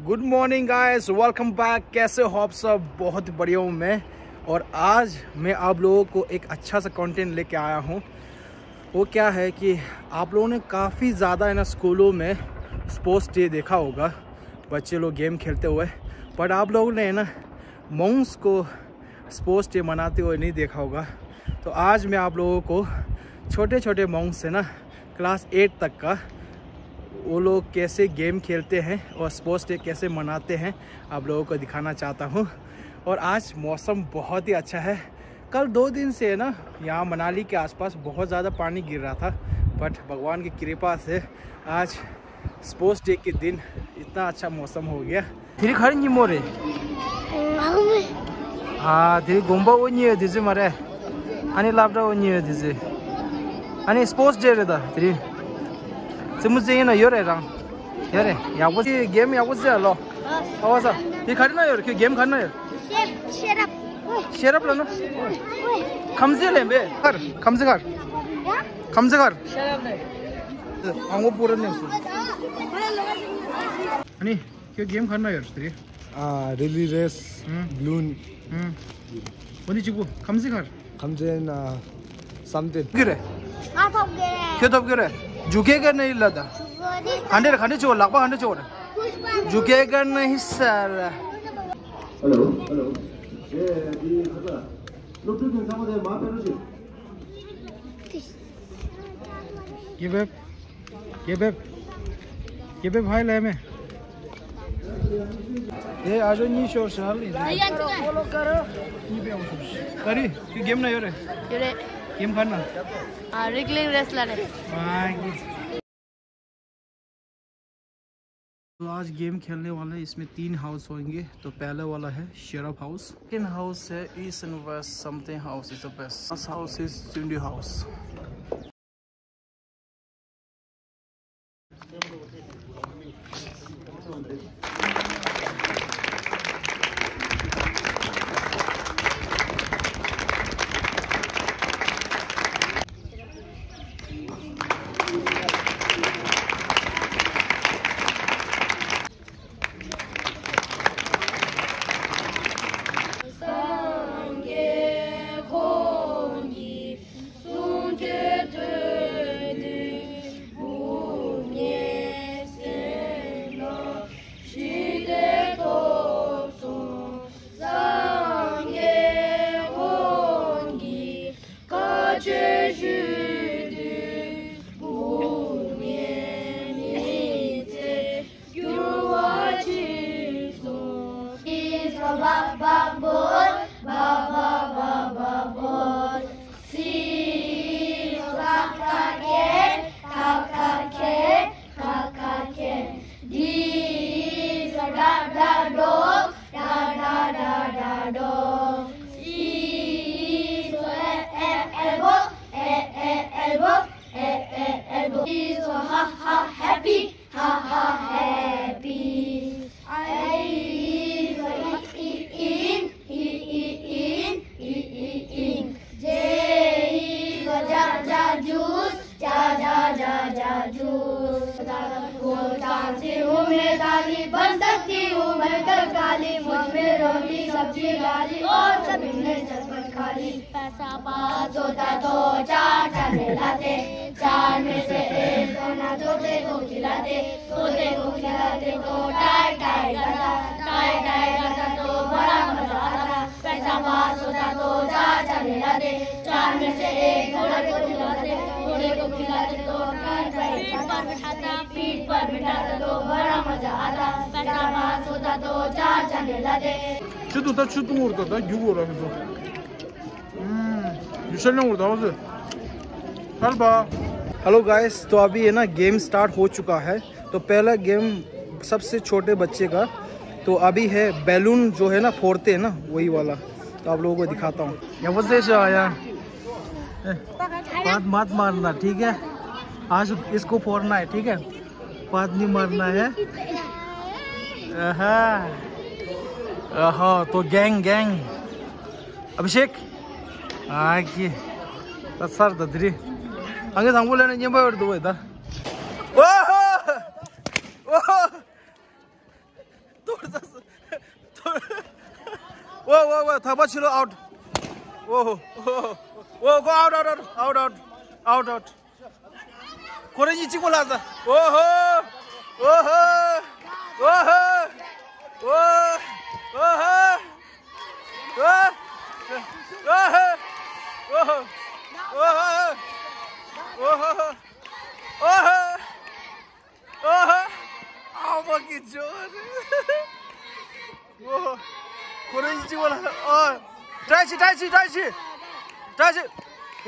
Good morning guys, welcome back. कैसे हो आप सब? बहुत बढ़िया हूँ मैं। और आज मैं आप लोगों को एक अच्छा सा कंटेंट लेके आया हूँ। वो क्या है कि आप लोगों ने काफ़ी ज़्यादा है ना स्कूलों में स्पोर्ट्स डे देखा होगा, बच्चे लोग गेम खेलते हुए, बट आप लोगों ने है ना मॉन्क्स को स्पोर्ट्स डे मनाते हुए नहीं देखा होगा। तो आज मैं आप लोगों को छोटे छोटे मॉन्क्स है ना क्लास 8 तक का वो लोग कैसे गेम खेलते हैं और स्पोर्ट्स डे कैसे मनाते हैं आप लोगों को दिखाना चाहता हूँ। और आज मौसम बहुत ही अच्छा है। कल 2 दिन से है ना यहाँ मनाली के आसपास बहुत ज़्यादा पानी गिर रहा था, बट भगवान की कृपा से आज स्पोर्ट्स डे के दिन इतना अच्छा मौसम हो गया। धीरे खड़ी नहीं मोरे हाँ धीरे गोम्बा वो नहीं है दीजिए मरे अनि लाभदा वो नहीं है दीजिए अनि स्पोर्ट्स डे रहता धीरे मुझे ना यो रहा यारे या वो गेम या वो से लो आवाज़ ये खड़ी ना यार क्यों गेम खड़ना यार शेरअप लो ना खमसे ले बे कर खमसे कर आंगो पूरा नहीं अनि क्यों गेम खड़ना यार तेरी रिली रेस ब्लून वनी चिपको खमसे ना समथिंग गिरे क्यों तब गिरे झुकेगा नहीं लगा खाने छोड़ लगभग खाने छोड़ झुकेगा नहीं साला। हेलो ये बेब भाई ले में ये आज नहीं शोर साल फॉलो करो ये पे करी कि गेम ना योरे गेम करना रिगलिंग रेसलर है। तो आज गेम खेलने वाले हैं, इसमें 3 हाउस होंगे। तो पहले वाला है शेरअप हाउस, सेकंड हाउस है east and west something house is the best, first house is चुंडी हाउस। बन सकती हूँ मैं कल काली, मुझ में रोटी सब्जी गाली और सभी ने चटपट खाली। पैसा पास होता तो 4 चने लाते, 4 में से 1 सोना तोते को खिलाते, तोते को खिलाते तो टाई टाई गाता तो बड़ा मजा आता। पैसा पास होता तो 4 चने लाते, 4 में से 1 घोड़े को खिलाते, घोड़े को खिलाते तो पीठ पर बिठाता तो बड़ा मजा आता। पैसा पास होता तो 4 चने लाते। हेलो गाइस, तो अभी है ना गेम स्टार्ट हो चुका है। तो पहला गेम सबसे छोटे बच्चे का, तो अभी है बैलून जो है ना फोड़ते हैं ना वही वाला। तो आप लोगों को दिखाता हूँ। मत मारना ठीक है, आज इसको फोड़ना है ठीक है, बात नहीं मारना है। तो गैंग अभिषेक आगे सर दद्री हंगे सांगोले ने ये दो इधर वो थाबा छिलो आउट वो go out कोरेजी चिको लाजा ओहो ओहो ओहो ओहो ओहो ओहो ओहो आवा की जोर वो कोरेजी चिको लाजा टाइची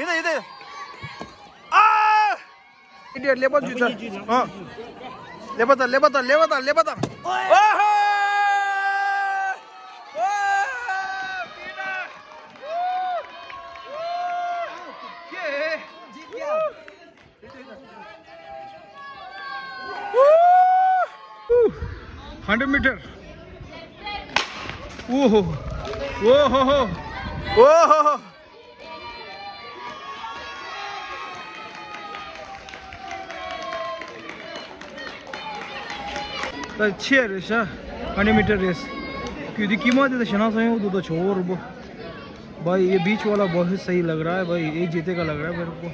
इधर आ इडियट लेबा जुता हां लेबा ओहो ये जीत गया 100 मीटर ओहो ओहो ओहो अच्छी रेस 100 मीटर रेस क्योंकि कीमत है शना सही हो तो छोड़ वो भाई ये बीच वाला बहुत सही लग रहा है भाई ये जीतेगा लग रहा है मेरे को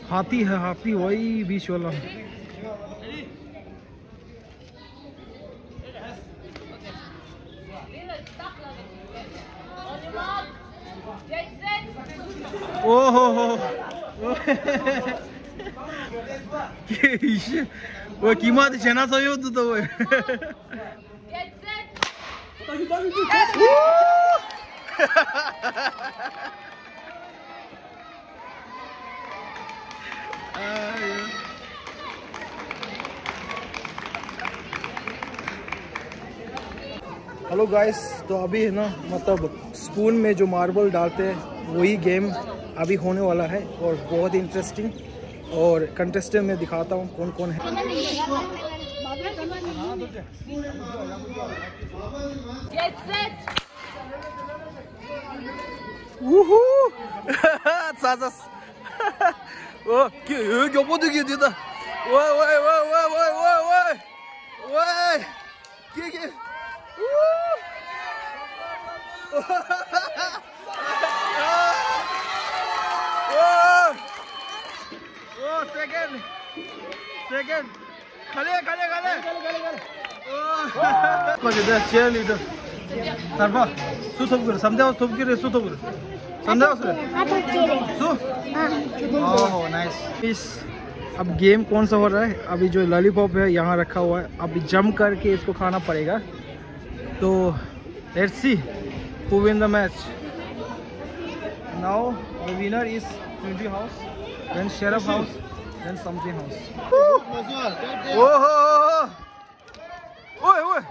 हाथी है हाथी वही बीच वाला ओहो वो कीमत छना सही हो तो वो हेलो गाइस, तो अभी है ना मतलब स्पून में जो मार्बल डालते हैं वही गेम अभी होने वाला है और बहुत इंटरेस्टिंग और कंटेस्टेंट में दिखाता हूँ कौन कौन है। सेकंड खले चेयर लीडर तरफा सु थोपगिर समझाओ थोपगिर सु थोपगिर समझाओ सु ओह नाइस। इस अब गेम कौन सा हो रहा है, अभी जो लॉलीपॉप है यहाँ रखा हुआ है, अभी जम करके इसको खाना पड़ेगा। तो let's see who win the match. Now the winner is ट्विंटी हाउस, देन शेरफ हाउस, देन समथिंग हाउस। ओहो ओए ओए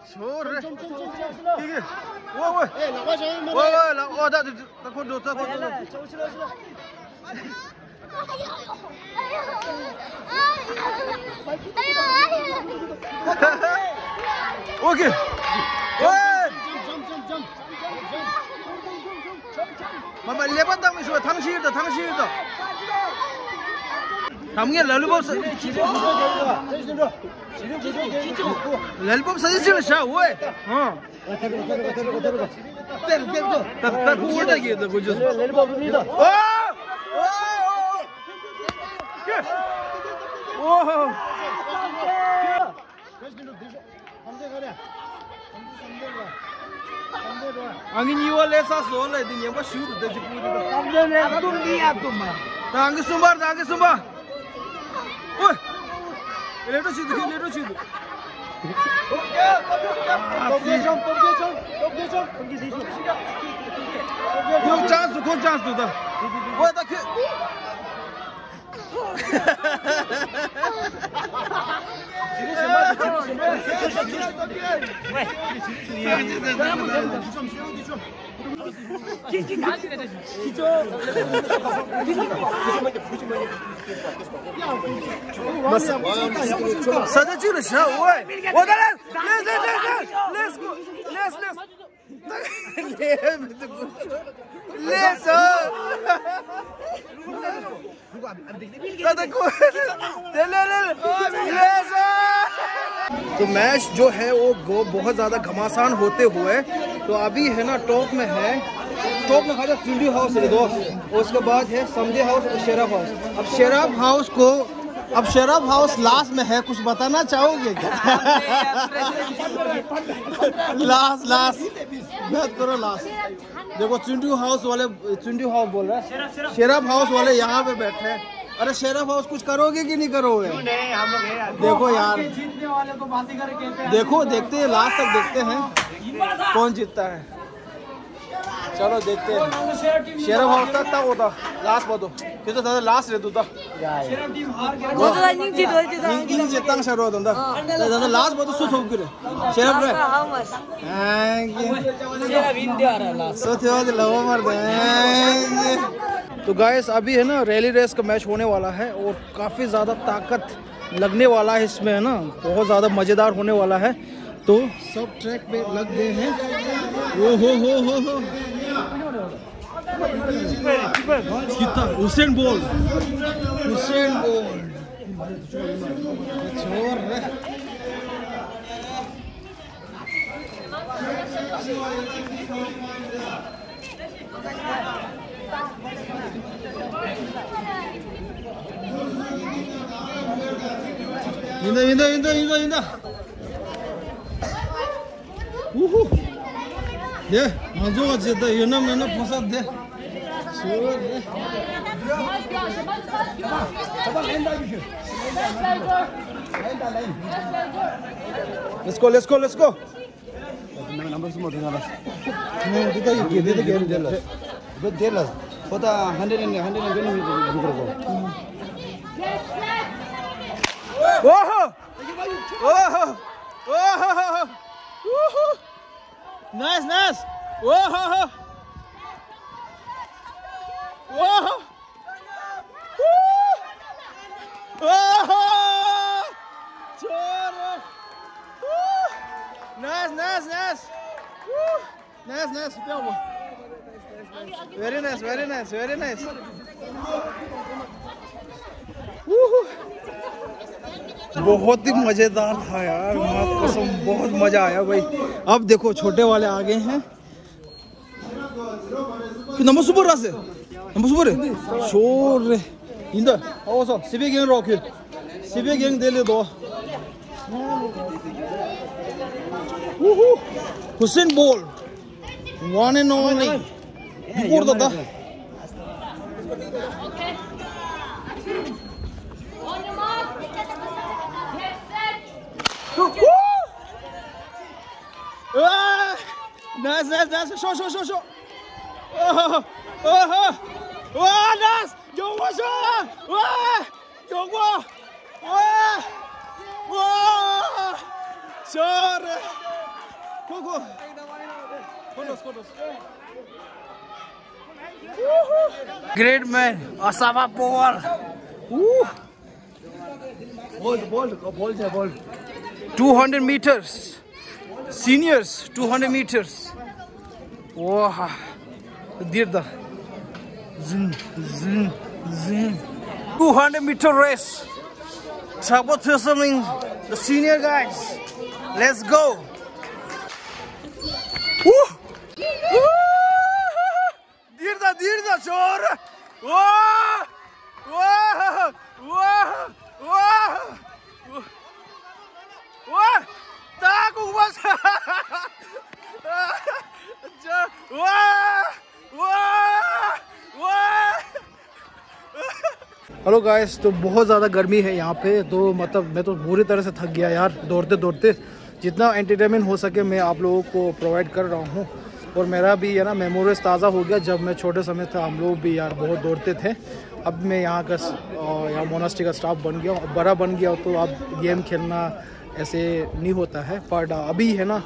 छोड़ रे ठीक है ओए ओए ओए दा तको दो ओके ओए मामा लेबा 당说당시的당게 랄루법 랄루법 사진 찍으셔 왜 딱 보다게 너 그죠 랄루법입니다 오 angin iwa lesa so le din yamba shoot de jipu de samne ne tum liya tum tangi sumbar oi leto chidu kon chance da oi da ke let's go तो मैच जो है वो बहुत ज़्यादा घमासान होते हुए तो अभी है ना टॉप में खाली चुंडी हाउस है दोस्त, और उसके बाद है समझे हाउस और शेराफ हाउस। अब शेराफ हाउस लास्ट में है, कुछ बताना चाहोगे क्या? लास्ट बात करो लास्ट। देखो चुंडी हाउस बोल रहा है, शेराफ हाउस वाले यहाँ पे बैठे हैं। अरे शेराफ हाउस कुछ करोगे कि नहीं करोगे? देखो यार, देखो देखते हैं लास्ट तक, देखते हैं कौन जीतता है। चलो देखते हैं। शेराफ हाउस तक होता लास्ट बोलो कितो दादा लास्ट रहतो था ning jetang sharo donda daदा लास्ट बोलो सो थोक रे शेराफ रे शेराफ इंडिया रा लास्ट सो थियो दे लव मार दे। तो गाइस अभी है ना रैली रेस का मैच होने वाला है और काफी ज्यादा ताकत लगने वाला है इसमें, है ना, बहुत ज्यादा मजेदार होने वाला है। तो सब ट्रैक पे लग गए हैं। ओ हो हुसैन बोल 인다 우후 네 만족아 진짜 연남면은 보살돼 Let's go. Number semua tinggal las. Kita jelas. Jelas. Kota 100 Nice. Nice. Very nice. बहुत ही मजेदार था यार, कसम बहुत मजा आया भाई। अब देखो छोटे वाले आ गए हैं। नंबर सुपर शोर रे इंदा आओ सिबे गैंग रॉक सिबे गैंग दे ले दो हुसैन बोल वन एंड ओनली ऊपर दादा Nice. Show. Nice. Sorry. Go. Great man. Osama Powell. Ball. 200 meters. Seniors 200 meters. Wow. Dirda. Zin. 200 meter race. Trouble the senior guys. Let's go. Dirda chor. Hello guys, तो बहुत ज़्यादा गर्मी है यहाँ पे, तो मतलब मैं तो बुरी तरह से थक गया यार दौड़ते। जितना एंटरटेनमेंट हो सके मैं आप लोगों को प्रोवाइड कर रहा हूँ। और मेरा भी है ना मेमोरीज ताज़ा हो गया। जब मैं छोटे समय था हम लोग भी यार बहुत दौड़ते थे। अब मैं यहाँ मोनास्ट्री का स्टाफ बन गया, बड़ा बन गया, तो अब गेम खेलना ऐसे नहीं होता है। पर अभी है ना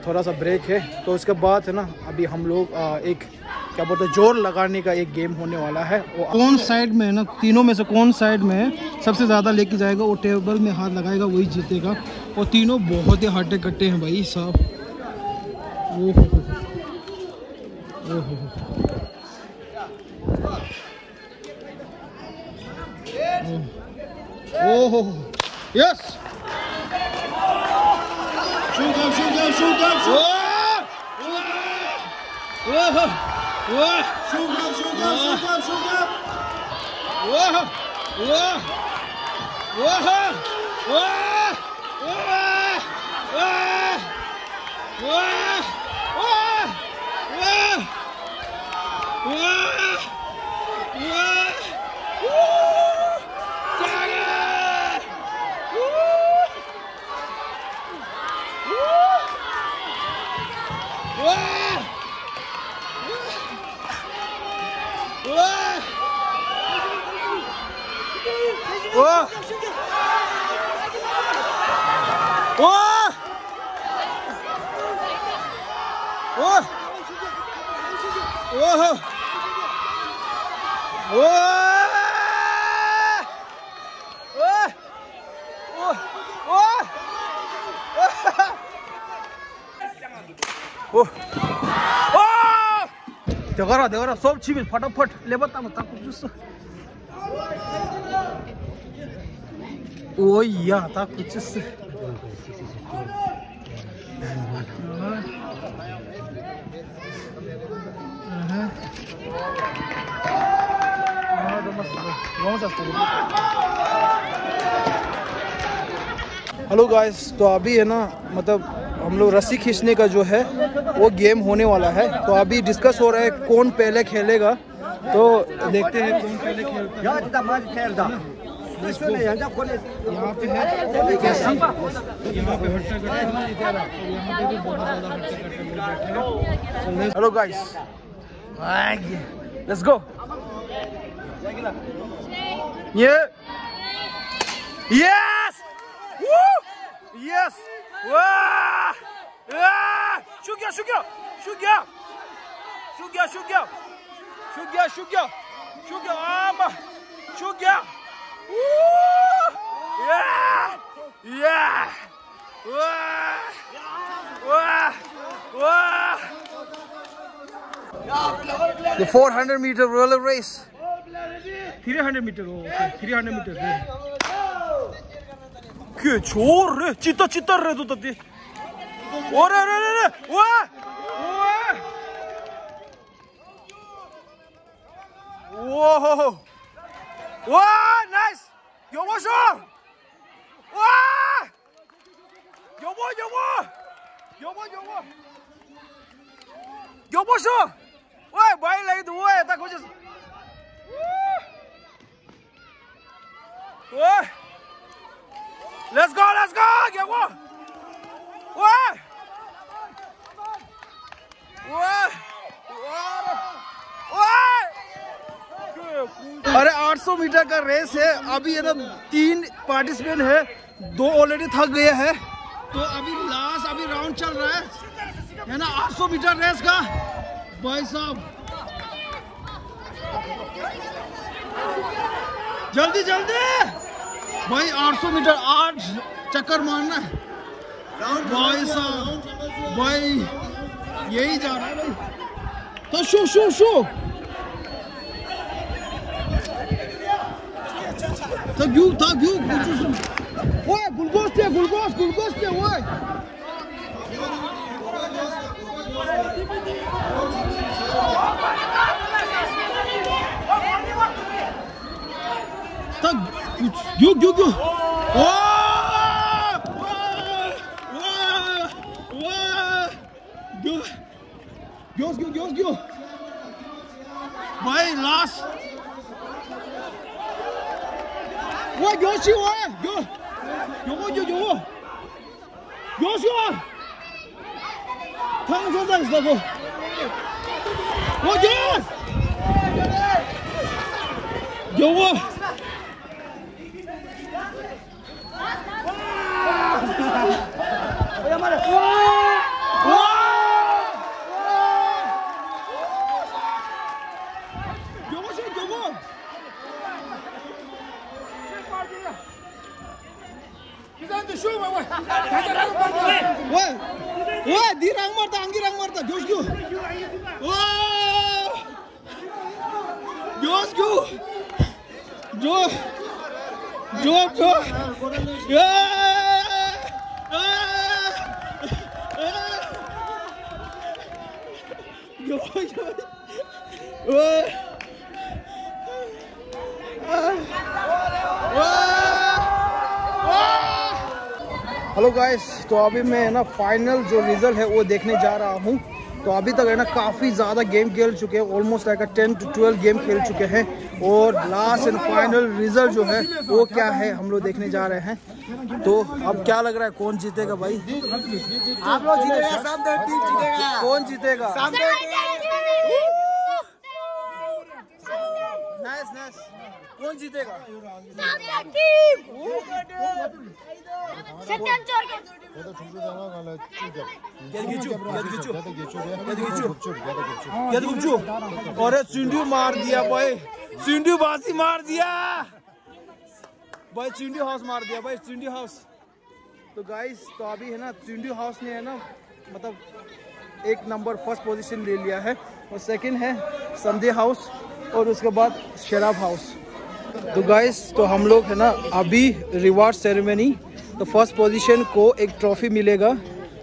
थोड़ा सा ब्रेक है, तो उसके बाद है ना अभी हम लोग एक क्या बोलते हैं जोर लगाने का एक गेम होने वाला है। कौन साइड में है ना, तीनों में से कौन साइड में सबसे ज़्यादा लेके जाएगा वो टेबल में हाथ लगाएगा, वही जीतेगा। और तीनों बहुत ही हट्टे कट्टे हैं भाई साहब। ओहो Oh, yes. Shoot up, shoot up, shoot up, shoot up. Whoa. Whoa. Shoot up, shoot up, shoot up, shoot up. Whoa. Whoa. Whoa. Whoa. देखा सब चीज फटाफट ले बता मत कुछ ओ या था कुछ से हेलो गाइस, तो अभी है ना मतलब हम लोग रस्सी खींचने का जो है वो गेम होने वाला है। तो अभी डिस्कस हो रहा है कौन पहले खेलेगा, तो देखते हैं कौन पहले खेलता है। यहाँ पे है कैसी, यहाँ पे हट्टा कट्टा, यहाँ पे भी बहुत ज़्यादा हट्टा कट्टा बैठे हैं। Hello guys, let's go. ये यस यस, शूट गया शूट गया शूट गया शूट गया शूट गया शूट गया शूट गया शूट गया आम शूट गया The 400 meter roller race. 300 meter, okay. 300 meter. Que chorre, cita re tu tati. Ore re. Wah. Whoa. Wah, nice. Yo mo sho. Wah. Yo mo. Yo mo sho. Oi, bhai lai tu oi, ta kuch. Oi. Let's go. Yo mo. Oi. अरे 800 metre का race है। अभी ये ना 3 participant है, 2 already थक गए हैं, तो अभी लास्ट अभी राउंड चल रहा है ना 800 मीटर रेस का। भाई साहब जल्दी भाई 800 मीटर 8 चक्कर मारना है भाई साहब। भाई यही जा रहा है भाई, तो शू Tak yuk. Woi, gulgos dia, woi. Tak yuk. Gyo. Bhai last. Woi, Yoshi, woi. Yo. Yoshi. Tang 선수 있다고. Woi, yes. Yo. Woi, dirang marta, angirang marta, Josgu. Josgu. Hello guys, तो अभी मैं ना फाइनल जो रिजल्ट है वो देखने जा रहा हूँ। तो अभी तक है ना काफ़ी ज़्यादा गेम खेल चुके हैं, ऑलमोस्ट लाइक 10 to 12 गेम खेल चुके हैं। और लास्ट एंड फाइनल रिजल्ट जो है वो क्या है हम लोग देखने जा रहे हैं। तो अब क्या लग रहा है, कौन जीतेगा भाई? आप लोग जीतेगा, सामने टीम जीतेगा। कौन जीतेगा? Nice nice. कौन जीतेगा? अरे चिंडू मार दिया भाई, चिंडू बासी मार दिया भाई, चिंडू हाउस मार दिया भाई, चिंडू हाउस। तो गाइस, तो अभी है ना चिंडू हाउस ने है ना मतलब 1 नंबर फर्स्ट पोजीशन ले लिया है, और सेकंड है संधे हाउस, और उसके बाद शराब हाउस। तो गाइस, तो हम लोग है ना अभी रिवार्ड सेरेमनी, तो फर्स्ट पोजीशन को एक ट्रॉफी मिलेगा।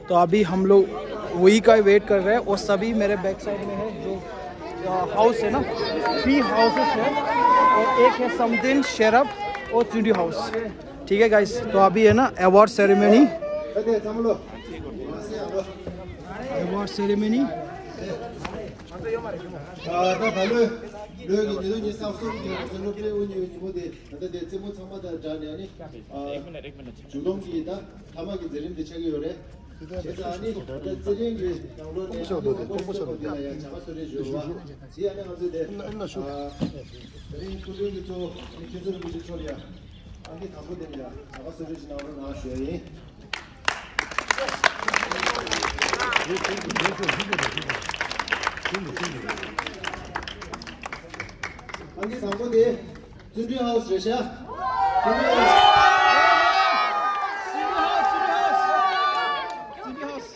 तो अभी हम लोग वही का वेट कर रहे हैं, और सभी मेरे बैक साइड में है जो हाउस है ना, 3 हाउसेस है, और एक है समथिंग शराब और चिंडी हाउस। ठीक है गाइस, तो अभी है ना award ceremony, award ceremony. 안기 상고디 준비 하우스 레시아 준비 하우스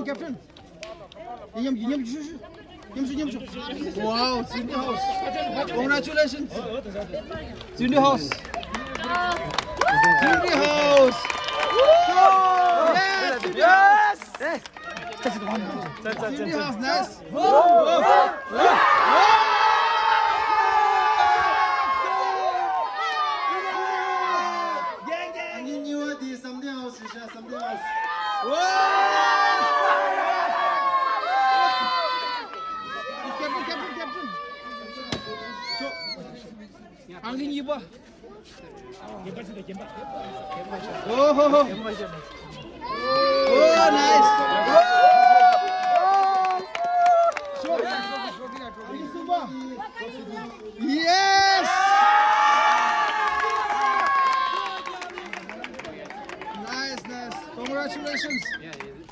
captain wow, चिंडी हाउस, कांग्रेचुलेशंस चिंडी हाउस, चिंडी हाउस। यस चिंडी house, nice. Angin iba. Oh, nice. Yes. Nice. Congratulations.